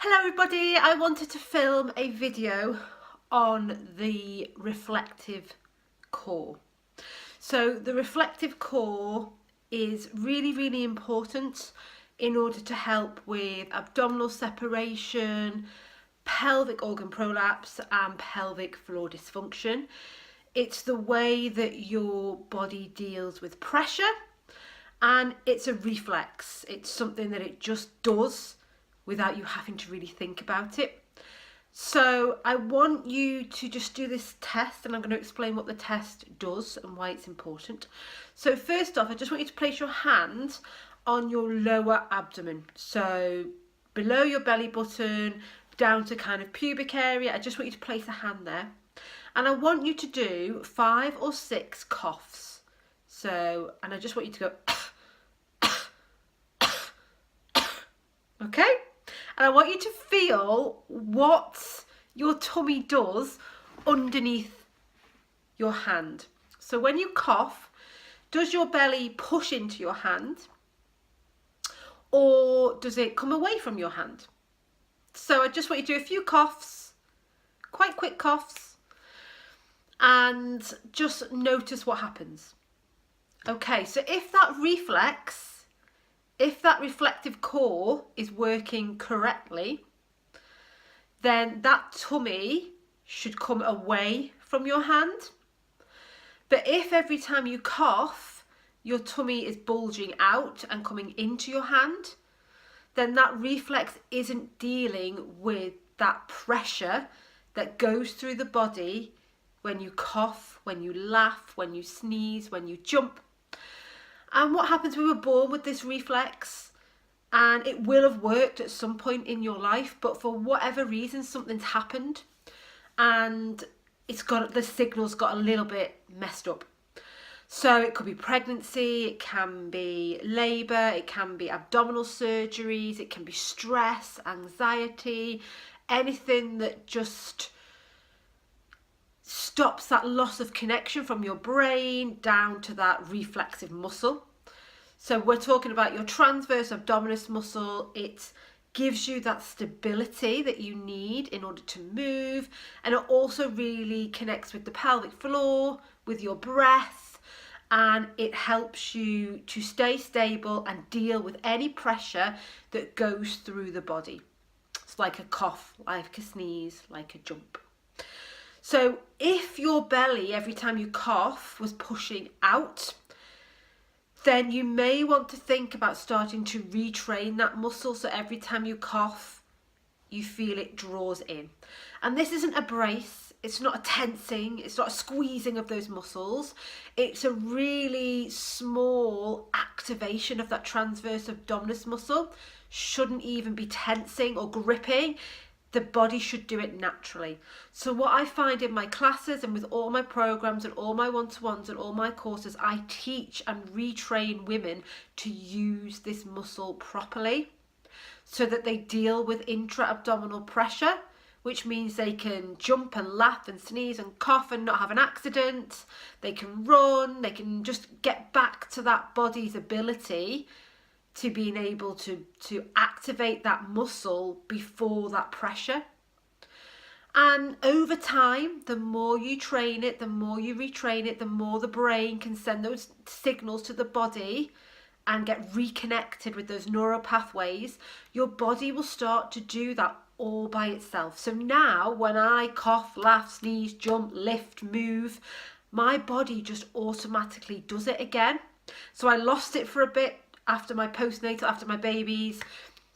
Hello everybody, I wanted to film a video on the reflective core. So the reflective core is really important in order to help with abdominal separation, pelvic organ prolapse and pelvic floor dysfunction. It's the way that your body deals with pressure, and it's a reflex. It's something that it just does without you having to really think about it. So I want you to just do this test, and I'm going to explain what the test does and why it's important. So first off, I just want you to place your hand on your lower abdomen. So below your belly button, down to kind of pubic area. I just want you to place a hand there. And I want you to do 5 or 6 coughs. So, and I just want you to go, okay? And I want you to feel what your tummy does underneath your hand. So when you cough, does your belly push into your hand, or does it come away from your hand? So I just want you to do a few coughs, quite quick coughs, and just notice what happens. Okay, so if that reflective core is working correctly, then that tummy should come away from your hand. But if every time you cough, your tummy is bulging out and coming into your hand, then that reflex isn't dealing with that pressure that goes through the body when you cough, when you laugh, when you sneeze, when you jump. And what happens, we were born with this reflex, and it will have worked at some point in your life, but for whatever reason something's happened and the signal's got a little bit messed up. So it could be pregnancy, it can be labour, it can be abdominal surgeries, it can be stress, anxiety, anything that just stops that loss of connection from your brain down to that reflexive muscle. So we're talking about your transverse abdominis muscle. It gives you that stability that you need in order to move, and it also really connects with the pelvic floor, with your breath, and it helps you to stay stable and deal with any pressure that goes through the body. It's like a cough, like a sneeze, like a jump. So if your belly, every time you cough, was pushing out, then you may want to think about starting to retrain that muscle. So every time you cough, you feel it draws in. And this isn't a brace. It's not a tensing. It's not a squeezing of those muscles. It's a really small activation of that transverse abdominis muscle. Shouldn't even be tensing or gripping. The body should do it naturally. So what I find in my classes and with all my programs and all my one-to-ones and all my courses, I teach and retrain women to use this muscle properly so that they deal with intra-abdominal pressure, which means they can jump and laugh and sneeze and cough and not have an accident. They can run, they can just get back to that body's ability to being able to activate that muscle before that pressure. And over time, the more you train it, the more you retrain it, the more the brain can send those signals to the body and get reconnected with those neural pathways. Your body will start to do that all by itself. So now when I cough, laugh, sneeze, jump, lift, move, my body just automatically does it again. So I lost it for a bit after my postnatal, after my babies,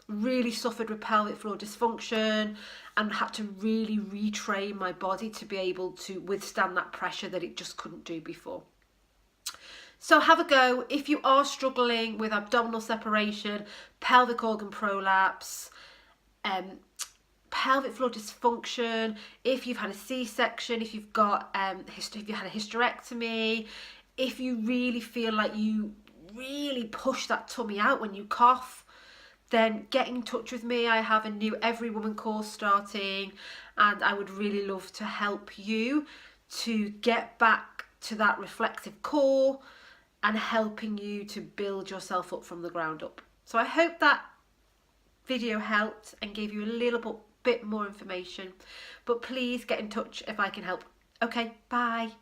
really suffered with pelvic floor dysfunction and had to really retrain my body to be able to withstand that pressure that it just couldn't do before. So have a go if you are struggling with abdominal separation, pelvic organ prolapse, pelvic floor dysfunction, if you've had a C-section, if you've got if you had a hysterectomy, if you really feel like you really push that tummy out when you cough, then get in touch with me. I have a new Every Woman course starting, and I would really love to help you to get back to that reflective core and helping you to build yourself up from the ground up. So I hope that video helped and gave you a little bit more information. But please get in touch if I can help. Okay, bye.